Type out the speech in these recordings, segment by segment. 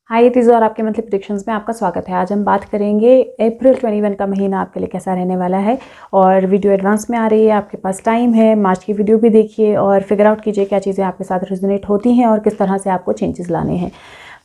हाय तीज़ो और आपके monthly predictions में आपका स्वागत है। आज हम बात करेंगे अप्रैल 21 का महीना आपके लिए कैसा रहने वाला है। और वीडियो एडवांस में आ रही है, आपके पास टाइम है, मार्च की वीडियो भी देखिए और फिगर आउट कीजिए क्या चीज़ें आपके साथ रेजोनेट होती हैं और किस तरह से आपको चेंजेस लाने हैं।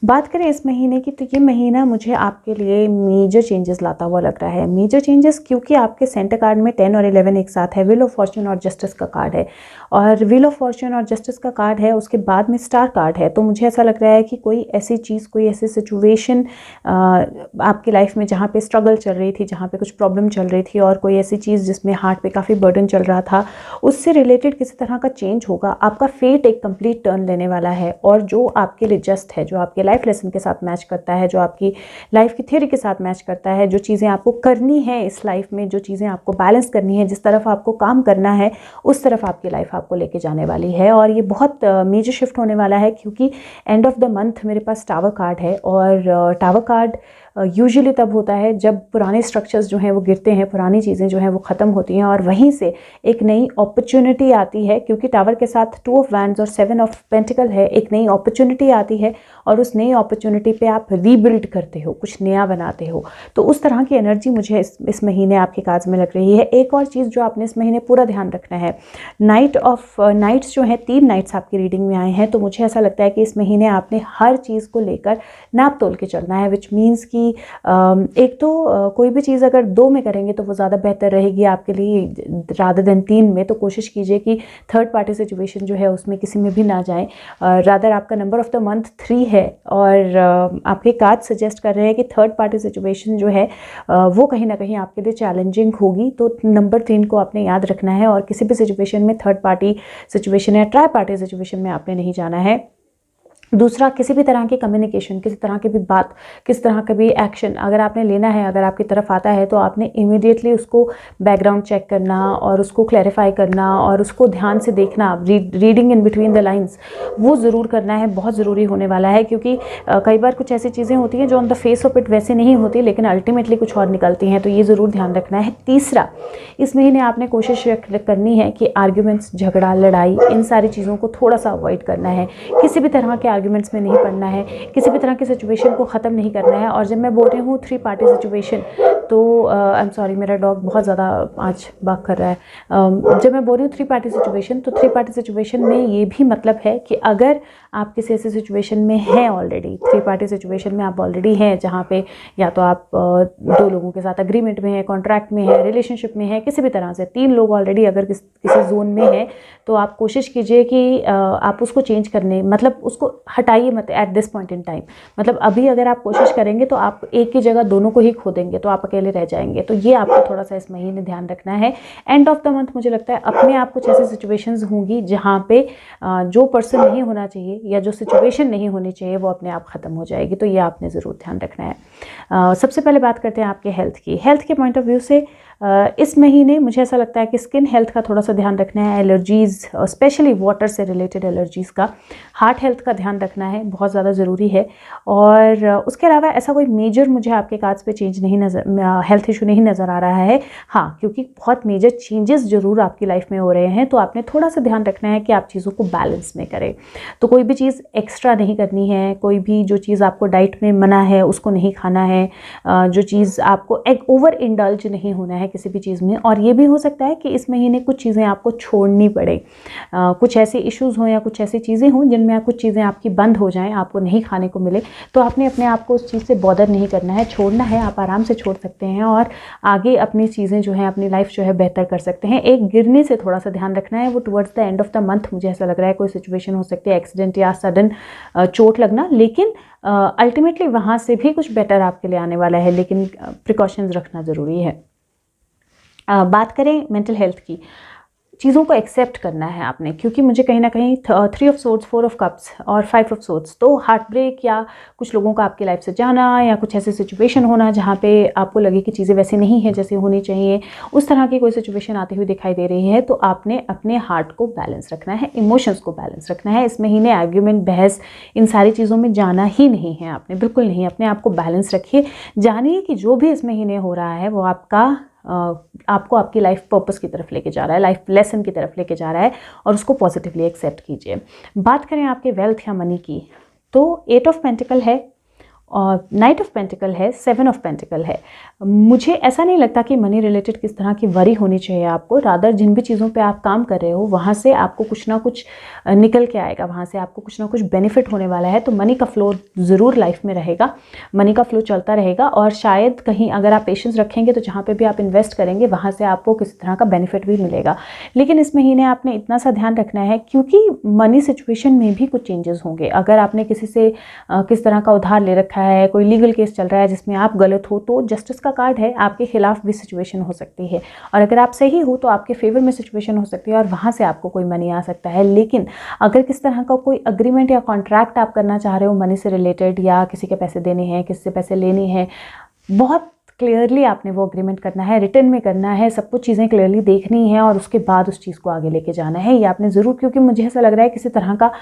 बात करें इस महीने की, तो ये महीना मुझे आपके लिए मेजर चेंजेस लाता हुआ लग रहा है। मेजर चेंजेस क्योंकि आपके सेंटर कार्ड में 10 और 11 एक साथ है। व्हील ऑफ फॉर्च्यून और जस्टिस का कार्ड है और व्हील ऑफ फॉर्च्यून और जस्टिस का कार्ड है, उसके बाद में स्टार कार्ड है। तो मुझे ऐसा लग रहा है कि कोई ऐसी चीज़, कोई ऐसी सिचुएशन आपकी लाइफ में जहाँ पे स्ट्रगल चल रही थी, जहाँ पे कुछ प्रॉब्लम चल रही थी और कोई ऐसी चीज़ जिसमें हार्ट पे काफ़ी बर्डन चल रहा था, उससे रिलेटेड किसी तरह का चेंज होगा। आपका फेट एक कंप्लीट टर्न लेने वाला है और जो आपके लिए जस्ट है, जो आपके लाइफ लेसन के साथ मैच करता है, जो आपकी लाइफ की थ्योरी के साथ मैच करता है, जो चीज़ें आपको करनी है इस लाइफ में, जो चीज़ें आपको बैलेंस करनी है, जिस तरफ आपको काम करना है उस तरफ आपकी लाइफ आपको लेके जाने वाली है। और ये बहुत मेजर शिफ्ट होने वाला है क्योंकि एंड ऑफ द मंथ मेरे पास टावर कार्ड है और टावर कार्ड यूजुअली तब होता है जब पुराने स्ट्रक्चर्स जो हैं वो गिरते हैं, पुरानी चीज़ें जो हैं वो ख़त्म होती हैं और वहीं से एक नई अपॉर्चुनिटी आती है। क्योंकि टावर के साथ 2 ऑफ वैंड्स और 7 ऑफ पेंटिकल है, एक नई अपॉर्चुनिटी आती है और उस नई अपॉर्चुनिटी पे आप रीबिल्ड करते हो, कुछ नया बनाते हो। तो उस तरह की एनर्जी मुझे इस महीने आपके कार्ड्स में लग रही है। एक और चीज़ जो आपने इस महीने पूरा ध्यान रखना है, नाइट्स जो हैं, 3 नाइट्स आपकी रीडिंग में आए हैं। तो मुझे ऐसा लगता है कि इस महीने आपने हर चीज़ को लेकर नाप तोल के चलना है, विच मीन्स कि एक तो कोई भी चीज़ अगर 2 में करेंगे तो वो ज़्यादा बेहतर रहेगी आपके लिए रादर देन 3 में। तो कोशिश कीजिए कि थर्ड पार्टी सिचुएशन जो है उसमें किसी में भी ना जाएं। रादर आपका नंबर ऑफ द मंथ 3 है और आपके कार्ड सजेस्ट कर रहे हैं कि थर्ड पार्टी सिचुएशन जो है वो कहीं ना कहीं आपके लिए चैलेंजिंग होगी। तो नंबर 3 को आपने याद रखना है और किसी भी सिचुएशन में थर्ड पार्टी सिचुएशन या ट्राई पार्टी सिचुएशन में आपने नहीं जाना है। दूसरा, किसी भी तरह की कम्युनिकेशन, किसी तरह की भी बात, किस तरह का भी एक्शन अगर आपने लेना है, अगर आपकी तरफ आता है तो आपने इमीडिएटली उसको बैकग्राउंड चेक करना और उसको क्लैरिफाई करना और उसको ध्यान से देखना, reading in between the lines, वो ज़रूर करना है, बहुत ज़रूरी होने वाला है। क्योंकि कई बार कुछ ऐसी चीज़ें होती हैं जो on the face of it वैसे नहीं होती लेकिन अल्टीमेटली कुछ और निकलती हैं, तो ये ज़रूर ध्यान रखना है। तीसरा, इस महीने आपने कोशिश करनी है कि आर्ग्यूमेंट्स, झगड़ा, लड़ाई, इन सारी चीज़ों को थोड़ा सा अवॉइड करना है। किसी भी तरह के आर्ग्यूमेंट्स में नहीं पड़ना है, किसी भी तरह की सिचुएशन को ख़त्म नहीं करना है। और जब मैं बोल रही हूँ 3 पार्टी सिचुएशन, तो आई एम सॉरी, मेरा डॉग बहुत ज़्यादा आज बात कर रहा है। जब मैं बोल रही हूँ 3 पार्टी सिचुएशन, तो 3 पार्टी सिचुएशन में ये भी मतलब है कि अगर आप किसी ऐसी सिचुएशन में हैं ऑलरेडी, 3 पार्टी सिचुएशन में आप ऑलरेडी हैं, जहाँ पे या तो आप 2 लोगों के साथ अग्रीमेंट में है, कॉन्ट्रैक्ट में है, रिलेशनशिप में है, किसी भी तरह से 3 लोग ऑलरेडी अगर किसी जोन में है, तो आप कोशिश कीजिए कि आप उसको चेंज करने, मतलब उसको हटाइए मत at this point in time. मतलब अभी अगर आप कोशिश करेंगे तो आप एक की जगह दोनों को ही खो देंगे, तो आप अकेले रह जाएंगे। तो ये आपको थोड़ा सा इस महीने ध्यान रखना है। एंड ऑफ द मंथ मुझे लगता है अपने आप कुछ ऐसी सिचुएशंस होंगी जहाँ पे जो पर्सन नहीं होना चाहिए या जो सिचुएशन नहीं होनी चाहिए वो अपने आप ख़त्म हो जाएगी। तो ये आपने ज़रूर ध्यान रखना है। सबसे पहले बात करते हैं आपके हेल्थ की। हेल्थ के पॉइंट ऑफ व्यू से इस महीने मुझे ऐसा लगता है कि स्किन हेल्थ का थोड़ा सा ध्यान रखना है, एलर्जीज़, स्पेशली वाटर से रिलेटेड एलर्जीज़ का, हार्ट हेल्थ का ध्यान रखना है, बहुत ज़्यादा ज़रूरी है। और उसके अलावा ऐसा कोई मेजर मुझे आपके कार्ड्स पे चेंज नहीं हेल्थ इशू नहीं नज़र आ रहा है। हाँ, क्योंकि बहुत मेजर चेंजेस ज़रूर आपकी लाइफ में हो रहे हैं, तो आपने थोड़ा सा ध्यान रखना है कि आप चीज़ों को बैलेंस में करें। तो कोई भी चीज़ एक्स्ट्रा नहीं करनी है, कोई भी जो चीज़ आपको डाइट में मना है उसको नहीं खाना है, जो चीज़ आपको ओवर इंडल्ज नहीं होना है किसी भी चीज़ में। और ये भी हो सकता है कि इस महीने कुछ चीज़ें आपको छोड़नी पड़े, कुछ ऐसे इश्यूज़ हों या कुछ ऐसी चीज़ें हों जिनमें कुछ चीज़ें आपकी बंद हो जाएं, आपको नहीं खाने को मिले, तो आपने अपने आप को उस चीज़ से बॉदर नहीं करना है, छोड़ना है। आप आराम से छोड़ सकते हैं और आगे अपनी चीज़ें जो हैं, अपनी लाइफ जो है बेहतर कर सकते हैं। एक गिरने से थोड़ा सा ध्यान रखना है, वो towards the end of the month मुझे ऐसा लग रहा है कोई सिचुएशन हो सकती है, एक्सीडेंट या सडन चोट लगना, लेकिन अल्टीमेटली वहाँ से भी कुछ बेटर आपके लिए आने वाला है, लेकिन प्रिकॉशंस रखना ज़रूरी है। बात करें मेंटल हेल्थ की, चीज़ों को एक्सेप्ट करना है आपने, क्योंकि मुझे कहीं ना कहीं 3 ऑफ सोर्ड्स, 4 ऑफ कप्स और 5 ऑफ सोर्ड्स, तो हार्ट ब्रेक या कुछ लोगों का आपकी लाइफ से जाना या कुछ ऐसी सिचुएशन होना जहाँ पे आपको लगे कि चीज़ें वैसी नहीं है जैसी होनी चाहिए, उस तरह की कोई सिचुएशन आती हुई दिखाई दे रही है, तो आपने अपने हार्ट को बैलेंस रखना है, इमोशंस को बैलेंस रखना है। इस महीने आर्ग्यूमेंट, बहस, इन सारी चीज़ों में जाना ही नहीं है आपने, बिल्कुल नहीं। अपने आप को बैलेंस रखिए, जानिए कि जो भी इस महीने हो रहा है वो आपको आपकी लाइफ पर्पस की तरफ लेके जा रहा है, लाइफ लेसन की तरफ लेके जा रहा है, और उसको पॉजिटिवली एक्सेप्ट कीजिए। बात करें आपके वेल्थ या मनी की, तो 8 ऑफ पेंटिकल है और नाइट ऑफ पेंटिकल है, 7 ऑफ पेंटिकल है। मुझे ऐसा नहीं लगता कि मनी रिलेटेड किस तरह की वरी होनी चाहिए आपको। रादर जिन भी चीज़ों पे आप काम कर रहे हो वहाँ से आपको कुछ ना कुछ निकल के आएगा, वहाँ से आपको कुछ ना कुछ बेनिफिट होने वाला है। तो मनी का फ्लो ज़रूर लाइफ में रहेगा, मनी का फ्लो चलता रहेगा। और शायद कहीं अगर आप पेशेंस रखेंगे तो जहाँ पर भी आप इन्वेस्ट करेंगे वहाँ से आपको किसी तरह का बेनिफिट भी मिलेगा। लेकिन इस महीने आपने इतना सा ध्यान रखना है, क्योंकि मनी सिचुएशन में भी कुछ चेंजेस होंगे। अगर आपने किसी से किस तरह का उधार ले रखा है, कोई लीगल केस चल रहा है जिसमें आप गलत हो, तो जस्टिस का कार्ड है, आपके खिलाफ भी सिचुएशन हो सकती है। और अगर आप सही हो तो आपके फेवर में सिचुएशन हो सकती है और वहाँ से आपको कोई मनी आ सकता है। लेकिन अगर किस तरह का कोई अग्रीमेंट या कॉन्ट्रैक्ट आप करना चाह रहे हो मनी से रिलेटेड, या किसी के पैसे देने हैं, किसी से पैसे लेने हैं, बहुत क्लियरली आपने वो अग्रीमेंट करना है, रिटर्न में करना है, सब कुछ चीज़ें क्लियरली देखनी है और उसके बाद उस चीज़ को आगे लेके जाना है। ये आपने ज़रूर, क्योंकि मुझे ऐसा लग रहा है किसी तरह का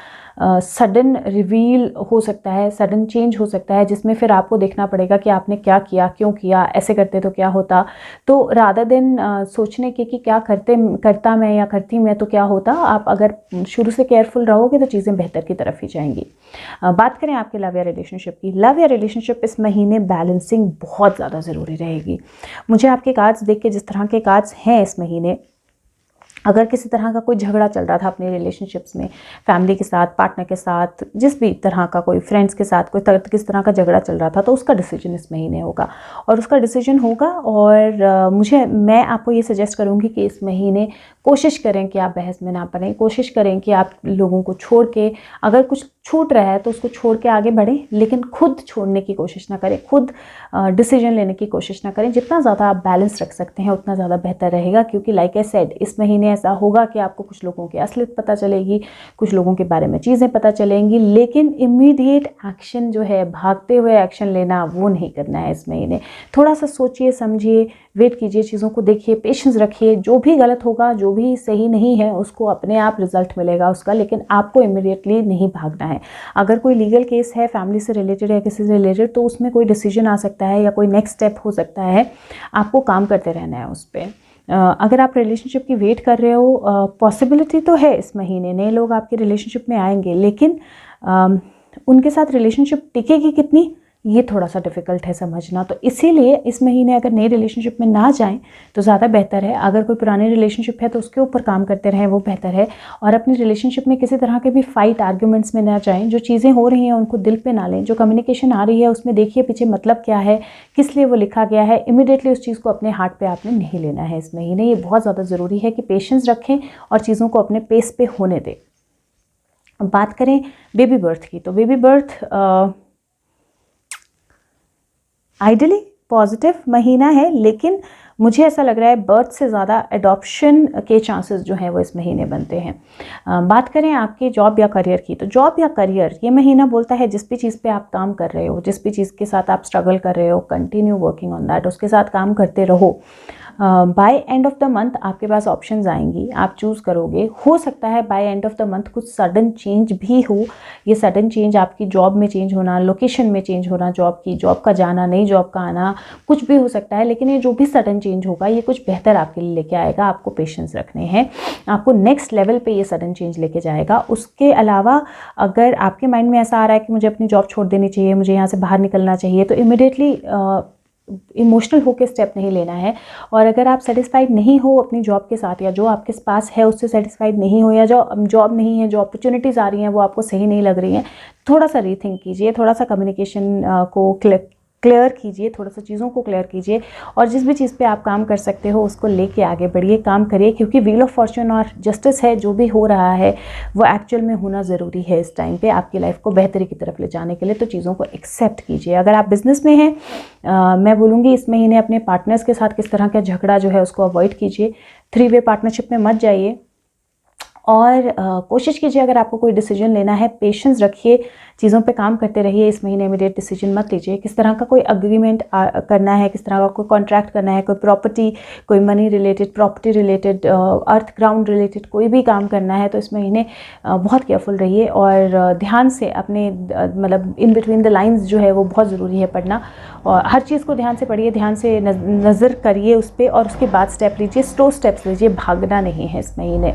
सडन रिवील हो सकता है, सडन चेंज हो सकता है, जिसमें फिर आपको देखना पड़ेगा कि आपने क्या किया, क्यों किया, ऐसे करते तो क्या होता। तो रादर देन सोचने के कि क्या करता मैं या करती मैं तो क्या होता, आप अगर शुरू से केयरफुल रहोगे तो चीज़ें बेहतर की तरफ ही जाएंगी। बात करें आपके लव या रिलेशनशिप की। लव या रिलेशनशिप इस महीने बैलेंसिंग बहुत ज़्यादा ज़रूरी रहेगी। मुझे आपके कार्ड्स देख के, जिस तरह के कार्ड्स हैं इस महीने, अगर किसी तरह का कोई झगड़ा चल रहा था अपने रिलेशनशिप्स में, फैमिली के साथ, पार्टनर के साथ, जिस भी तरह का, कोई फ्रेंड्स के साथ कोई किस तरह का झगड़ा चल रहा था, तो उसका डिसीजन इस महीने होगा। और उसका डिसीजन होगा और मैं आपको ये सजेस्ट करूँगी कि इस महीने कोशिश करें कि आप बहस में ना पड़ें। कोशिश करें कि आप लोगों को छोड़ के, अगर कुछ छूट रहा है तो उसको छोड़ के आगे बढ़ें, लेकिन खुद छोड़ने की कोशिश ना करें, खुद डिसीजन लेने की कोशिश ना करें। जितना ज़्यादा आप बैलेंस रख सकते हैं उतना ज़्यादा बेहतर रहेगा, क्योंकि लाइक आई सेड, इस महीने ऐसा होगा कि आपको कुछ लोगों की असलियत पता चलेगी, कुछ लोगों के बारे में चीज़ें पता चलेंगी, लेकिन इमीडिएट एक्शन जो है, भागते हुए एक्शन लेना, वो नहीं करना है इस महीने। थोड़ा सा सोचिए, समझिए, वेट कीजिए, चीज़ों को देखिए, पेशेंस रखिए। जो भी गलत होगा, जो भी सही नहीं है, उसको अपने आप रिजल्ट मिलेगा उसका, लेकिन आपको इमीडिएटली नहीं भागना है। अगर कोई लीगल केस है फैमिली से रिलेटेड या किसी से रिलेटेड, तो उसमें कोई डिसीजन आ सकता है या कोई नेक्स्ट स्टेप हो सकता है, आपको काम करते रहना है उस पर। अगर आप रिलेशनशिप की वेट कर रहे हो, पॉसिबिलिटी तो है इस महीने नए लोग आपके रिलेशनशिप में आएंगे, लेकिन उनके साथ रिलेशनशिप टिकेगी कितनी, ये थोड़ा सा डिफ़िकल्ट है समझना। तो इसीलिए इस महीने अगर नए रिलेशनशिप में ना जाएं तो ज़्यादा बेहतर है। अगर कोई पुराने रिलेशनशिप है तो उसके ऊपर काम करते रहें, वो बेहतर है। और अपनी रिलेशनशिप में किसी तरह के भी फाइट, आर्ग्यूमेंट्स में ना जाएं। जो चीज़ें हो रही हैं उनको दिल पे ना लें। जो कम्युनिकेशन आ रही है उसमें देखिए पीछे मतलब क्या है, किस लिए वो लिखा गया है। इमीडिएटली उस चीज़ को अपने हार्ट पर आपने नहीं लेना है इस महीने। ये बहुत ज़्यादा ज़रूरी है कि पेशेंस रखें और चीज़ों को अपने पेस पे होने दें। बात करें बेबी बर्थ की, तो बेबी बर्थ आइडियली पॉजिटिव महीना है, लेकिन मुझे ऐसा लग रहा है बर्थ से ज़्यादा एडॉप्शन के चांसेस जो हैं वो इस महीने बनते हैं। बात करें आपके जॉब या करियर की, तो जॉब या करियर ये महीना बोलता है जिस भी चीज़ पे आप काम कर रहे हो, जिस भी चीज़ के साथ आप स्ट्रगल कर रहे हो, कंटिन्यू वर्किंग ऑन दैट, उसके साथ काम करते रहो। By end of the month आपके पास ऑप्शंस आएंगी, आप चूज़ करोगे। हो सकता है by end of the month कुछ सडन चेंज भी हो। ये सडन चेंज आपकी जॉब में चेंज होना, लोकेशन में चेंज होना, जॉब का जाना, नई जॉब का आना, कुछ भी हो सकता है। लेकिन ये जो भी सडन चेंज होगा ये कुछ बेहतर आपके लिए लेके आएगा। आपको पेशेंस रखने हैं, आपको नेक्स्ट लेवल पे ये सडन चेंज लेके जाएगा। उसके अलावा अगर आपके माइंड में ऐसा आ रहा है कि मुझे अपनी जॉब छोड़ देनी चाहिए, मुझे यहाँ से बाहर निकलना चाहिए, तो इमिडिएटली इमोशनल होकर स्टेप नहीं लेना है। और अगर आप सेटिस्फाइड नहीं हो अपनी जॉब के साथ, या जो आपके पास है उससे सेटिस्फाइड नहीं हो, या जो जॉब नहीं है, जो अपॉर्चुनिटीज़ आ रही हैं वो आपको सही नहीं लग रही हैं, थोड़ा सा रीथिंक कीजिए, थोड़ा सा कम्युनिकेशन को क्लियर कीजिए, थोड़ा सा चीज़ों को क्लियर कीजिए। और जिस भी चीज़ पे आप काम कर सकते हो उसको लेके आगे बढ़िए, काम करिए, क्योंकि व्हील ऑफ फॉर्च्यून और जस्टिस है, जो भी हो रहा है वो एक्चुअल में होना ज़रूरी है इस टाइम पे आपकी लाइफ को बेहतरी की तरफ ले जाने के लिए। तो चीज़ों को एक्सेप्ट कीजिए। अगर आप बिज़नेस में हैं, मैं बोलूँगी इस महीने अपने पार्टनर्स के साथ किस तरह का झगड़ा जो है उसको अवॉइड कीजिए। 3 वे पार्टनरशिप में मत जाइए। और कोशिश कीजिए अगर आपको कोई डिसीजन लेना है, पेशेंस रखिए, चीज़ों पे काम करते रहिए। इस महीने इमीडिएट डिसीजन मत लीजिए। किस तरह का कोई अग्रीमेंट करना है, किस तरह का कोई कॉन्ट्रैक्ट करना है, कोई प्रॉपर्टी, कोई मनी रिलेटेड, प्रॉपर्टी रिलेटेड, अर्थ ग्राउंड रिलेटेड कोई भी काम करना है, तो इस महीने बहुत केयरफुल रहिए और ध्यान से अपने मतलब इन बिटवीन द लाइंस जो है वो बहुत ज़रूरी है पढ़ना। और हर चीज़ को ध्यान से पढ़िए, ध्यान से नज़र करिए उस पर और उसके बाद स्टेप लीजिए, स्लो स्टेप्स लीजिए, भागना नहीं है इस महीने।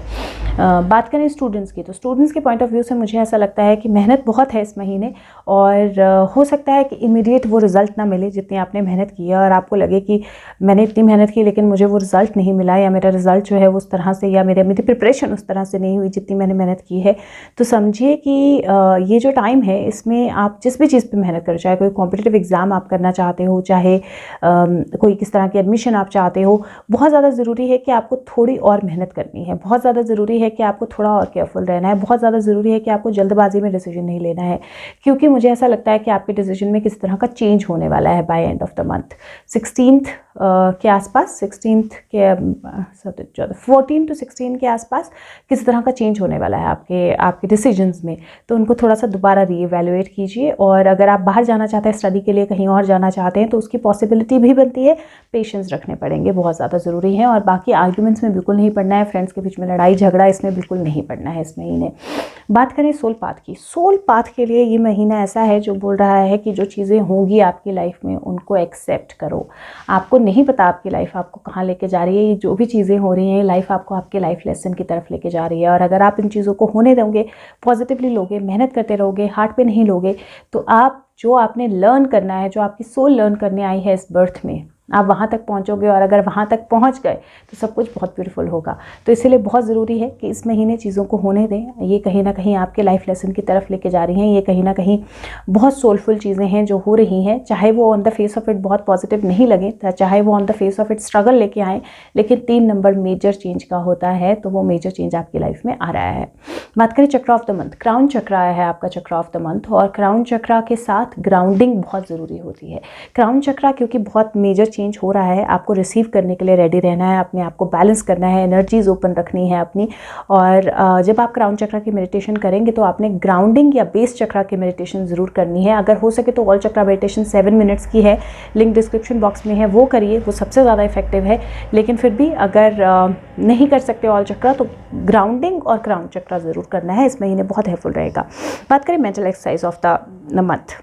बात करें स्टूडेंट्स की, तो स्टूडेंट्स के पॉइंट ऑफ व्यू से मुझे ऐसा लगता है कि मेहनत बहुत है इस महीने, और हो सकता है कि इमीडिएट वो रिज़ल्ट ना मिले जितनी आपने मेहनत की है, और आपको लगे कि मैंने इतनी मेहनत की लेकिन मुझे वो रिज़ल्ट नहीं मिला, या मेरा रिज़ल्ट जो है वो उस तरह से, या मेरी प्रिपरेशन उस तरह से नहीं हुई जितनी मैंने मेहनत की है। तो समझिए कि ये जो टाइम है इसमें आप जिस भी चीज़ पर मेहनत करो, चाहे कोई कॉम्पिटिटिव एग्ज़ाम आप करना चाहते हो, चाहे कोई किस तरह की एडमिशन आप चाहते हो, बहुत ज़्यादा ज़रूरी है कि आपको थोड़ी और मेहनत करनी है, बहुत ज़्यादा ज़रूरी है कि आपको थोड़ा और केयरफुल रहना है, बहुत ज़्यादा ज़रूरी है कि आपको जल्दबाजी में डिसीजन नहीं लेना है, क्योंकि मुझे ऐसा लगता है कि आपके डिसीजन में किस तरह का चेंज होने वाला है by end of the month. 16th के आसपास, 16th के 14 to 16 के आसपास किस तरह का चेंज होने वाला है आपके डिसीजंस में। तो उनको थोड़ा सा दोबारा रीइवैल्यूएट कीजिए, और अगर आप बाहर जाना चाहते हैं स्टडी के लिए, कहीं और जाना चाहते हैं, तो उसकी पॉसिबिलिटी भी बनती है, पेशेंस रखने पड़ेंगे, बहुत ज़्यादा ज़रूरी है। और बाकी आर्ग्यूमेंट्स में बिल्कुल नहीं पड़ना है, फ्रेंड्स के बीच में लड़ाई झगड़ा इसमें बिल्कुल नहीं पड़ना है इस महीने। बात करें सोल पाथ की, सोल पाथ के लिए ये महीना ऐसा है जो बोल रहा है कि जो चीज़ें होंगी आपकी लाइफ में उनको एक्सेप्ट करो। आपको नहीं पता आपकी लाइफ आपको कहाँ लेके जा रही है, ये जो भी चीज़ें हो रही हैं लाइफ आपको आपके लाइफ लेसन की तरफ लेके जा रही है, और अगर आप इन चीज़ों को होने दोगे, पॉजिटिवली लोगे, मेहनत करते रहोगे, हार्ट पे नहीं लोगे, तो आप जो आपने लर्न करना है, जो आपकी सोल लर्न करने आई है इस बर्थ में, आप वहाँ तक पहुँचोगे, और अगर वहाँ तक पहुँच गए तो सब कुछ बहुत ब्यूटीफुल होगा। तो इसीलिए बहुत ज़रूरी है कि इस महीने चीज़ों को होने दें। ये कहीं ना कहीं आपके लाइफ लेसन की तरफ लेके जा रही हैं, ये कहीं ना कहीं बहुत सोलफुल चीज़ें हैं जो हो रही हैं, चाहे वो on the face of it बहुत पॉजिटिव नहीं लगे, चाहे वो on the face of it struggle लेके आएँ, लेकिन 3 नंबर मेजर चेंज का होता है, तो वो मेजर चेंज आपकी लाइफ में आ रहा है। बात करें चक्र ऑफ द मंथ, क्राउन चक्र आया है आपका चक्र ऑफ द मंथ, और क्राउन चक्र के साथ ग्राउंडिंग बहुत ज़रूरी होती है। क्राउन चक्र क्योंकि बहुत मेजर चेंज हो रहा है, आपको रिसीव करने के लिए रेडी रहना है, अपने आप को बैलेंस करना है, एनर्जीज ओपन रखनी है अपनी। और जब आप क्राउन चक्र की मेडिटेशन करेंगे तो आपने ग्राउंडिंग या बेस चक्र की मेडिटेशन ज़रूर करनी है। अगर हो सके तो ऑल चक्र मेडिटेशन 7 मिनट्स की है, लिंक डिस्क्रिप्शन बॉक्स में है, वो करिए, वो सबसे ज़्यादा इफेक्टिव है। लेकिन फिर भी अगर नहीं कर सकते ऑल चक्र, तो ग्राउंडिंग और क्राउन चक्र ज़रूर करना है, इस महीने बहुत हेल्पफुल रहेगा। बात करें mental exercise of the month,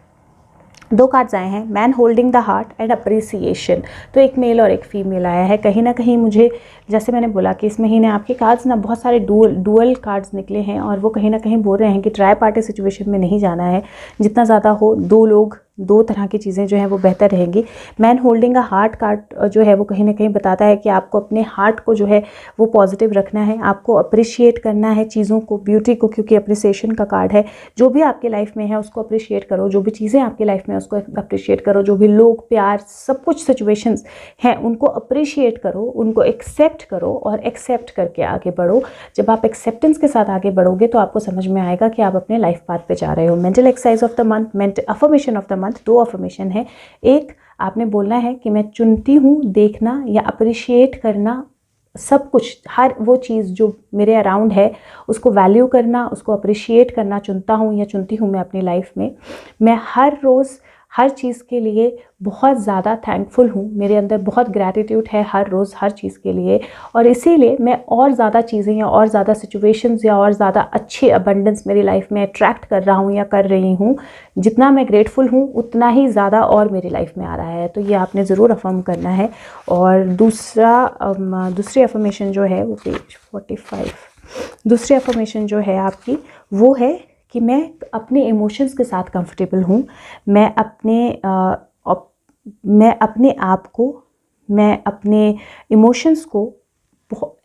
2 cards आए हैं, man holding the heart and appreciation. तो एक मेल और एक फीमेल आया है। कहीं ना कहीं मुझे, जैसे मैंने बोला कि इस महीने आपके कार्ड्स ना बहुत सारे डुअल कार्ड्स निकले हैं, और वो कहीं ना कहीं बोल रहे हैं कि ट्राई पार्टी सिचुएशन में नहीं जाना है, जितना ज़्यादा हो 2 लोग, 2 तरह की चीज़ें जो हैं वो बेहतर रहेंगी। Man holding a heart card जो है वो कहीं ना कहीं बताता है कि आपको अपने हार्ट को जो है वो पॉजिटिव रखना है, आपको अप्रिशिएट करना है चीज़ों को, ब्यूटी को, क्योंकि अप्रिसिएशन का कार्ड है। जो भी आपके लाइफ में है उसको अप्रिशिएट करो, जो भी चीज़ें आपकी लाइफ में उसको अप्रिशिएट करो, जो भी लोग, प्यार, सब कुछ सिचुएशंस हैं उनको अप्रिशिएट करो, उनको एक्सेप्ट करो, और एक्सेप्ट करके आगे बढ़ो। जब आप एक्सेप्टेंस के साथ आगे बढ़ोगे तो आपको समझ में आएगा कि आप अपने लाइफ पाथ पे जा रहे हो। Mental exercise of the month, affirmation of the month, 2 affirmation है। एक, आपने बोलना है कि मैं चुनती हूँ देखना या अप्रिशिएट करना सब कुछ, हर वो चीज़ जो मेरे अराउंड है उसको वैल्यू करना, उसको अप्रिशिएट करना चुनता हूँ या चुनती हूँ मैं अपनी लाइफ में। मैं हर रोज़ हर चीज़ के लिए बहुत ज़्यादा थैंकफुल हूँ, मेरे अंदर बहुत ग्रैटिट्यूड है हर रोज़ हर चीज़ के लिए, और इसीलिए मैं और ज़्यादा चीज़ें या और ज़्यादा सिचुएशंस या और ज़्यादा अच्छी अबंडेंस मेरी लाइफ में अट्रैक्ट कर रहा हूँ या कर रही हूँ। जितना मैं ग्रेटफुल हूँ उतना ही ज़्यादा और मेरी लाइफ में आ रहा है। तो ये आपने ज़रूर अफर्म करना है। और दूसरी अफर्मेशन जो है वो पेज 45, दूसरी अफर्मेशन जो है आपकी वो है कि मैं अपने इमोशंस के साथ कंफर्टेबल हूँ, मैं अपने आप को, मैं अपने इमोशंस को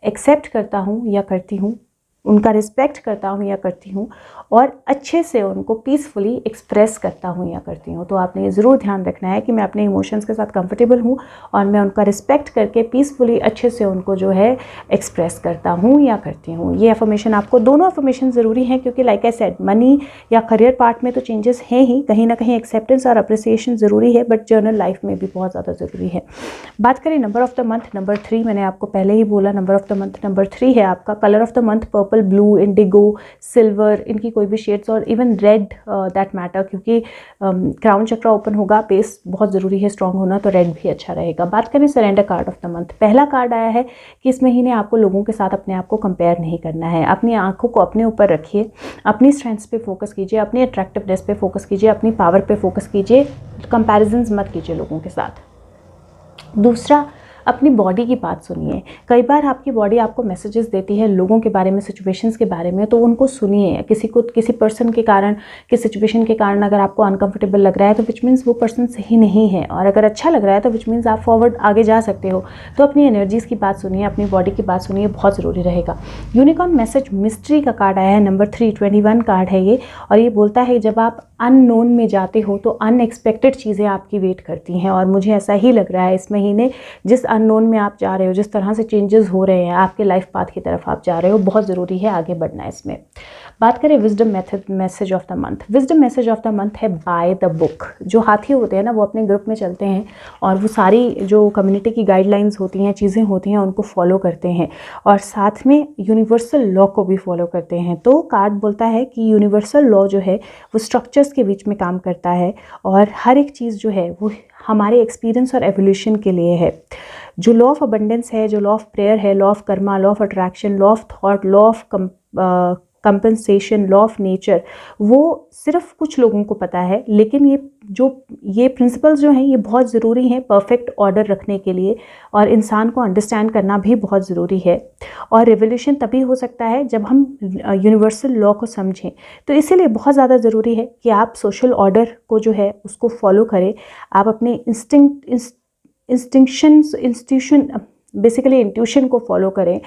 एक्सेप्ट करता हूँ या करती हूँ, उनका रिस्पेक्ट करता हूँ या करती हूँ, और अच्छे से उनको पीसफुली एक्सप्रेस करता हूँ या करती हूँ। तो आपने ये ज़रूर ध्यान रखना है कि मैं अपने इमोशंस के साथ कंफर्टेबल हूँ और मैं उनका रिस्पेक्ट करके पीसफुली अच्छे से उनको जो है एक्सप्रेस करता हूँ या करती हूँ। ये अफर्मेशन आपको, दोनों अफर्मेशन ज़रूरी हैं क्योंकि लाइक आई सेड, मनी या करियर पार्ट में तो चेंजेस हैं ही, कहीं ना कहीं एक्सेप्टेंस और अप्रिसिएशन ज़रूरी है, बट जर्नल लाइफ में भी बहुत ज़्यादा ज़रूरी है। बात करें number of the month, number 3, मैंने आपको पहले ही बोला number of the month number 3 है आपका। Colour of the month purple, blue, Indigo, silver, इनकी कोई भी शेड्स, और इवन रेड दैट मैटर, क्योंकि क्राउन चक्र ओपन होगा, बेस बहुत ज़रूरी है स्ट्रॉन्ग होना, तो रेड भी अच्छा रहेगा। बात करें surrender card of the month, पहला कार्ड आया है कि इस महीने आपको लोगों के साथ अपने आप को कंपेयर नहीं करना है। अपनी आंखों को अपने ऊपर रखिए, अपनी स्ट्रेंथ्स पे फोकस कीजिए, अपनी अट्रैक्टिवनेस पे फोकस कीजिए, अपनी पावर पे फोकस कीजिए, कंपैरिजंस मत कीजिए लोगों के साथ। दूसरा, अपनी बॉडी की बात सुनिए। कई बार आपकी बॉडी आपको मैसेजेस देती है लोगों के बारे में, सिचुएशंस के बारे में, तो उनको सुनिए। किसी पर्सन के कारण, किसी सिचुएशन के कारण अगर आपको अनकंफर्टेबल लग रहा है तो विच मीन्स वो पर्सन सही नहीं है, और अगर अच्छा लग रहा है तो विच मीन्स आप फॉरवर्ड आगे जा सकते हो। तो अपनी एनर्जीज़ की बात सुनिए, अपनी बॉडी की बात सुनिए, बहुत ज़रूरी रहेगा। यूनिकॉर्न मैसेज मिस्ट्री का कार्ड आया है, नंबर 321 कार्ड है ये, और ये बोलता है जब आप अननोन में जाते हो तो अनएक्सपेक्टेड चीज़ें आपकी वेट करती हैं, और मुझे ऐसा ही लग रहा है इस महीने जिस अननोन में आप जा रहे हो, जिस तरह से चेंजेस हो रहे हैं आपके लाइफ पाथ की तरफ आप जा रहे हो, बहुत ज़रूरी है आगे बढ़ना इसमें। बात करें wisdom message of the month. Wisdom message of the month है बाय द बुक। जो हाथी होते हैं ना वो अपने ग्रुप में चलते हैं और वो सारी जो कम्युनिटी की गाइडलाइंस होती हैं, चीज़ें होती हैं, उनको फॉलो करते हैं और साथ में यूनिवर्सल लॉ को भी फॉलो करते हैं। तो कार्ड बोलता है कि यूनिवर्सल लॉ जो है वो स्ट्रक्चर्स के बीच में काम करता है और हर एक चीज़ जो है वो हमारे एक्सपीरियंस और एवोल्यूशन के लिए है। जो लॉ ऑफ अबंडेंस है, जो लॉ ऑफ प्रेयर है, law of Karma, law of attraction, law of thought, law of compensation, law of nature, वो सिर्फ कुछ लोगों को पता है, लेकिन ये प्रिंसिपल्स जो हैं ये बहुत ज़रूरी हैं परफेक्ट ऑर्डर रखने के लिए, और इंसान को अंडरस्टैंड करना भी बहुत ज़रूरी है। और रेवोल्यूशन तभी हो सकता है जब हम यूनिवर्सल लॉ को समझें। तो इसीलिए बहुत ज़्यादा ज़रूरी है कि आप सोशल ऑर्डर को जो है उसको फॉलो करें। आप अपने इंस्टीट्यूशन बेसिकली इंट्यूशन को फॉलो करें,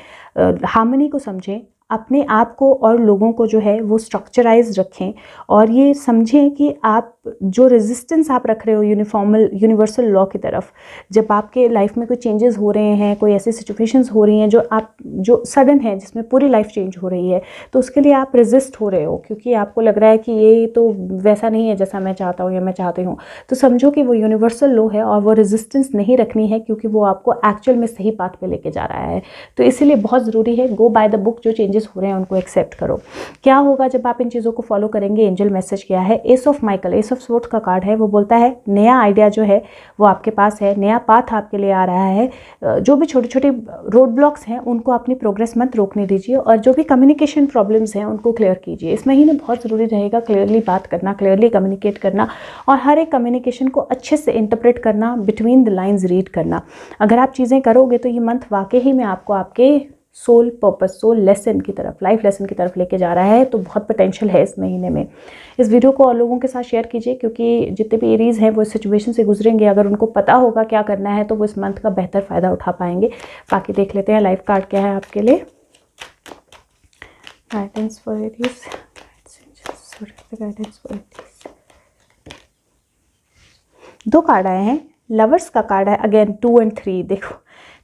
हार्मनी को समझें, अपने आप को और लोगों को जो है वो स्ट्रक्चराइज रखें, और ये समझें कि आप जो रेजिस्टेंस आप रख रहे हो यूनिवर्सल लॉ की तरफ, जब आपके लाइफ में कोई चेंजेस हो रहे हैं, कोई ऐसी सिचुएशंस हो रही हैं जो सडन है, जिसमें पूरी लाइफ चेंज हो रही है, तो उसके लिए आप रेजिस्ट हो रहे हो क्योंकि आपको लग रहा है कि ये तो वैसा नहीं है जैसा मैं चाहता हूँ या मैं चाहती हूँ। तो समझो कि वो यूनिवर्सल लॉ है और वो रेजिस्टेंस नहीं रखनी है क्योंकि वो आपको एक्चुअल में सही पाथ पे लेके जा रहा है। तो इसीलिए बहुत ज़रूरी है गो बाय द बुक, जो चेंजेस हो रहे हैं उनको एक्सेप्ट करो। क्या होगा जब आप इन चीज़ों को फॉलो करेंगे? एंजल मैसेज क्या है? S of Michael, S of swords का कार्ड है। वो बोलता है नया आइडिया जो है वो आपके पास है, नया पाथ आपके लिए आ रहा है। जो भी छोटे छोटे रोड ब्लॉक्स हैं उनको अपनी प्रोग्रेस मत रोकने दीजिए, और जो भी कम्युनिकेशन प्रॉब्लम्स हैं उनको क्लियर कीजिए। इस महीने बहुत ज़रूरी रहेगा क्लियरली बात करना, क्लियरली कम्युनिकेट करना, और हर एक कम्युनिकेशन को अच्छे से इंटरप्रेट करना, बिटवीन द लाइन्स रीड करना। अगर आप चीज़ें करोगे तो ये मंथ वाकई ही में आपको आपके सोल पर्पस, सोल लेसन की तरफ, लाइफ लेसन की तरफ लेके जा रहा है। तो बहुत पोटेंशियल है इस महीने में। इस वीडियो को और लोगों के साथ शेयर कीजिए, क्योंकि जितने भी एरीज हैं वो इस सिचुएशन से गुजरेंगे, अगर उनको पता होगा क्या करना है तो वो इस मंथ का बेहतर फ़ायदा उठा पाएंगे। बाकी देख लेते हैं लाइफ कार्ड क्या है आपके लिए। Guidance for Aries, guidance for Aries. 2 card आए हैं। लवर्स का कार्ड है अगेन 2 और 3। देखो,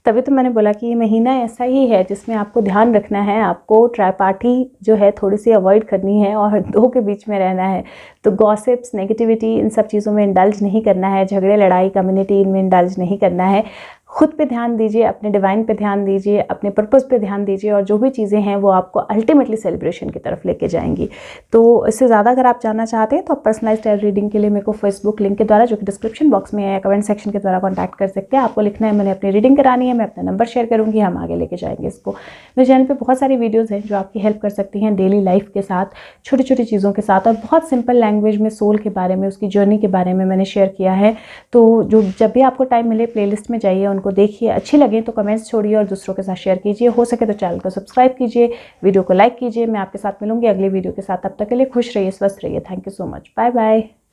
तभी तो मैंने बोला कि ये महीना ऐसा ही है जिसमें आपको ध्यान रखना है, आपको ट्राइपार्टी जो है थोड़ी सी अवॉइड करनी है और 2 के बीच में रहना है। तो गॉसिप्स, नेगेटिविटी, इन सब चीज़ों में इंडल्ज नहीं करना है, झगड़े लड़ाई कम्युनिटी इनमें इंडल्ज नहीं करना है। खुद पे ध्यान दीजिए, अपने डिवाइन पे ध्यान दीजिए, अपने पर्पस पे ध्यान दीजिए, और जो भी चीज़ें हैं वो आपको अल्टीमेटली सेलिब्रेशन की तरफ लेके जाएंगी। तो इससे ज़्यादा अगर आप जानना चाहते हैं तो आप पर्सनलाइज्ड टैरो रीडिंग के लिए मेरे को फेसबुक लिंक के द्वारा, जो कि डिस्क्रिप्शन बॉक्स में है, या कमेंट सेक्शन के द्वारा कॉन्टैक्ट कर सकते हैं। आपको लिखना है मैंने अपनी रीडिंग करानी है, मैं अपना नंबर शेयर करूँगी, हम आगे लेके जाएंगे इसको। मेरे चैनल पर बहुत सारी वीडियोज़ हैं जो आपकी हेल्प कर सकती हैं डेली लाइफ के साथ, छोटी छोटी चीज़ों के साथ, और बहुत सिंपल लैंग्वेज में सोल के बारे में, उसकी जर्नी के बारे में मैंने शेयर किया है। तो जो जब भी आपको टाइम मिले प्लेलिस्ट में जाइए, उनको देखिए, अच्छी लगे तो कमेंट्स छोड़िए और दूसरों के साथ शेयर कीजिए। हो सके तो चैनल को सब्सक्राइब कीजिए, वीडियो को लाइक कीजिए। मैं आपके साथ मिलूंगी अगली वीडियो के साथ। तब तक के लिए खुश रहिए, स्वस्थ रहिए। Thank you so much. Bye bye.